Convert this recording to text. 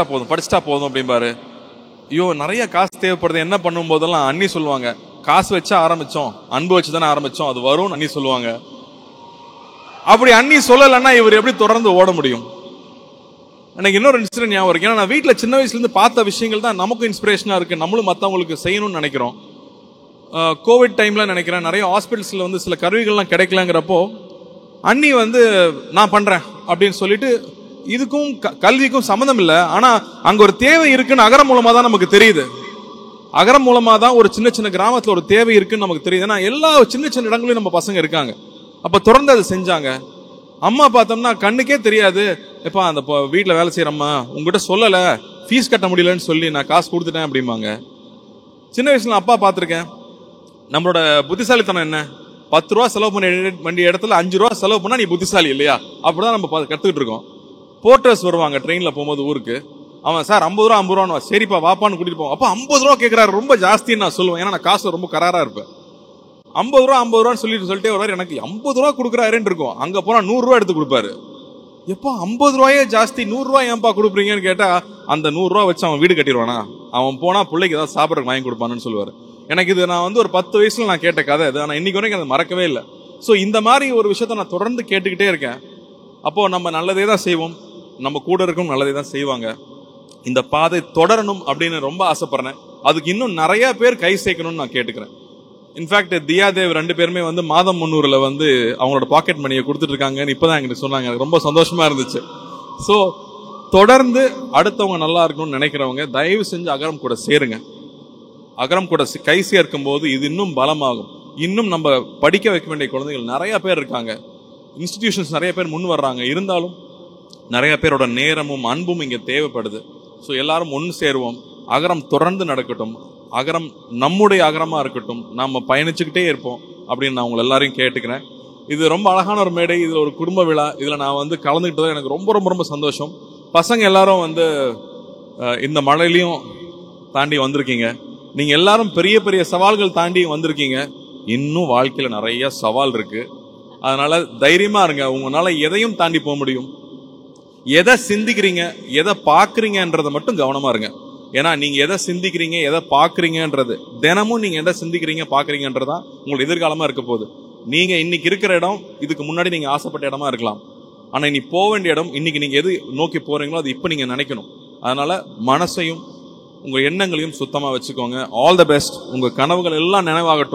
போதும் படிச்சுட்டா போதும் அப்படிம்பாரு. ஐயோ நிறைய காசு தேவைப்படுது, என்ன பண்ணும் போதெல்லாம் அண்ணி சொல்லுவாங்க, காசு வச்சா ஆரம்பிச்சோம், அன்பு வச்சு தானே ஆரம்பிச்சோம், அது வரும்னு அண்ணி சொல்லுவாங்க. அப்படி அண்ணி சொல்லலைன்னா இவர் எப்படி தொடர்ந்து ஓட முடியும்? எனக்கு இன்னொரு இன்சிடென்ட் ஞாபகம் இருக்கு. ஏன்னா நான் வீட்டில் சின்ன வயசுல இருந்து பார்த்த விஷயங்கள் தான் நமக்கும் இன்ஸ்பிரேஷனா இருக்கு, நம்மளும் மற்றவங்களுக்கு செய்யணும்னு நினைக்கிறோம். கோவிட் டைம்ல நினைக்கிறேன் நிறைய ஹாஸ்பிட்டல்ஸ்ல வந்து சில கருவிகள்லாம் கிடைக்கலங்கிறப்போ அண்ணி வந்து நான் பண்றேன் அப்படின்னு சொல்லிட்டு, இதுக்கும் கல்விக்கும் சம்மந்தம் இல்லை, ஆனா அங்க ஒரு தேவை இருக்குன்னு அகரம் மூலமா தான் நமக்கு தெரியுது. அகரம் மூலமா தான் ஒரு சின்ன சின்ன கிராமத்துல ஒரு தேவை இருக்குன்னு நமக்கு தெரியுது. ஏன்னா எல்லா சின்ன சின்ன இடங்களையும் நம்ம பசங்க இருக்காங்க. அப்ப தொடர்ந்து அதை செஞ்சாங்க. அம்மா பார்த்தோம்னா கண்ணுக்கே தெரியாது, எப்பா அந்த வீட்டுல வேலை செய்யறம்மா உங்ககிட்ட சொல்லல, ஃபீஸ் கட்ட முடியலன்னு சொல்லி நான் காசு கொடுத்துட்டேன் அப்படிம்பாங்க. சின்ன வயசுல அப்பா பார்த்திருக்கேன். நம்மளோட புத்திசாலித்தனம் என்ன, 10 ரூபா செலவு பண்ண வேண்டிய இடத்துல 5 ரூபா செலவு பண்ணா நீ புத்திசாலி இல்லையா, அப்படிதான் நம்ம கத்துக்கிட்டு இருக்கோம். போர்ட்டர்ஸ் வருவாங்க ட்ரெயின்ல போகும்போது ஊருக்கு, அவன் சார் 50 ரூபா 50 ரூபா, சரிப்பா வாப்பான்னு கூட்டிட்டு போவோம். அப்ப 50 ரூபா கேட்கிறாரு, ரொம்ப ஜாஸ்தின்னு நான் சொல்லுவேன். ஏன்னா நான் காசு ரொம்ப கராரா இருப்பேன். 50 ரூபா 50 ரூபான்னு சொல்லிட்டே வருவாரு. எனக்கு 50 ரூபா கொடுக்குறாருன்னு இருக்கும். அங்க போனா 100 ரூபா எடுத்து கொடுப்பாரு. எப்பா 50 ரூபாயே ஜாஸ்தி, 100 ரூபாய் ஏன்பா கொடுக்குறீங்கன்னு கேட்டா, அந்த 100 ரூபா வச்சு அவன் வீடு கட்டிடுவானா, அவன் போனா பிள்ளைக்கு ஏதாவது சாப்பிட்றதுக்கு வாங்கி கொடுப்பான்னு சொல்லுவாரு. எனக்கு இது நான் வந்து ஒரு 10 வயசுல நான் கேட்ட கதை அது. ஆனா இன்னைக்கு வரைக்கும் அதை மறக்கவே இல்லை. சோ இந்த மாதிரி ஒரு விஷயத்த நான் தொடர்ந்து கேட்டுக்கிட்டே இருக்கேன். அப்போ நம்ம நல்லதே தான் செய்வோம், நம்ம கூட இருக்கும் நல்லதே தான் செய்வாங்க. இந்த பாதை தொடரணும் அப்படின்னு ரொம்ப ஆசைப்படுறேன். அதுக்கு இன்னும் நிறைய பேர் கை சேர்க்கணும்னு நான் கேட்டுக்கிறேன். இன்ஃபேக்ட் தியாதேவ் 2 பேருமே வந்து மாதம் 300ல வந்து அவங்களோட பாக்கெட் மணியை கொடுத்துட்டு இருக்காங்கன்னு இப்பதான் எங்களுக்கு சொன்னாங்க. எனக்கு ரொம்ப சந்தோஷமா இருந்துச்சு. சோ தொடர்ந்து அடுத்தவங்க நல்லா இருக்கணும்னு நினைக்கிறவங்க தயவு செஞ்சு அகரம் கூட சேருங்க. அகரம் கூட கை சேர்க்கும் போது இது இன்னும் பலமாகும். இன்னும் நம்ம படிக்க வைக்க வேண்டிய குழந்தைகள் நிறைய பேர் இருக்காங்க, இன்ஸ்டிடியூஷன்ஸ் நிறைய பேர் முன் வர்றாங்க. இருந்தாலும் நிறைய பேரோட நேரமும் அன்பும் இங்க தேவைப்படுது. ஸோ எல்லாரும் ஒன்று சேருவோம். அகரம் தொடர்ந்து நடக்கட்டும், அகரம் நம்முடைய அகரமா இருக்கட்டும், நாம பயணிச்சுக்கிட்டே இருப்போம் அப்படின்னு நான் உங்களை எல்லாரையும் கேட்டுக்கிறேன். இது ரொம்ப அழகான ஒரு மேடை, இதுல ஒரு குடும்ப விழா, இதுல நான் வந்து கலந்துக்கிட்டது எனக்கு ரொம்ப ரொம்ப ரொம்ப சந்தோஷம். பசங்க எல்லாரும் வந்து இந்த மழையிலையும் தாண்டி வந்திருக்கீங்க. நீங்க எல்லாரும் பெரிய பெரிய சவால்கள் தாண்டி வந்திருக்கீங்க. இன்னும் வாழ்க்கையில நிறைய சவால் இருக்கு. அதனால தைரியமா இருங்க, உங்களால எதையும் தாண்டி போக முடியும். எதை சிந்திக்கிறீங்க, எதை பாக்குறீங்கன்றத மட்டும் கவனமா இருங்க. ஏன்னா நீங்க எதை சிந்திக்கிறீங்க, எதை பாக்குறீங்கன்றது, தினமும் நீங்க எதை சிந்திக்கிறீங்க பாக்குறீங்கன்றதான் உங்களுக்கு எதிர்காலமா இருக்க போகுது. நீங்க இன்னைக்கு இருக்கிற இடம் இதுக்கு முன்னாடி நீங்க ஆசைப்பட்ட இடமா இருக்கலாம். ஆனா இனி போக வேண்டிய இடம், இன்னைக்கு நீங்க எது நோக்கி போறீங்களோ அது இப்ப நீங்க நினைக்கணும். அதனால மனசையும் உங்க எண்ணங்களையும் சுத்தமா வச்சுக்கோங்க. All the best. உங்க கனவுகள் எல்லாம் நினைவாகட்டும்.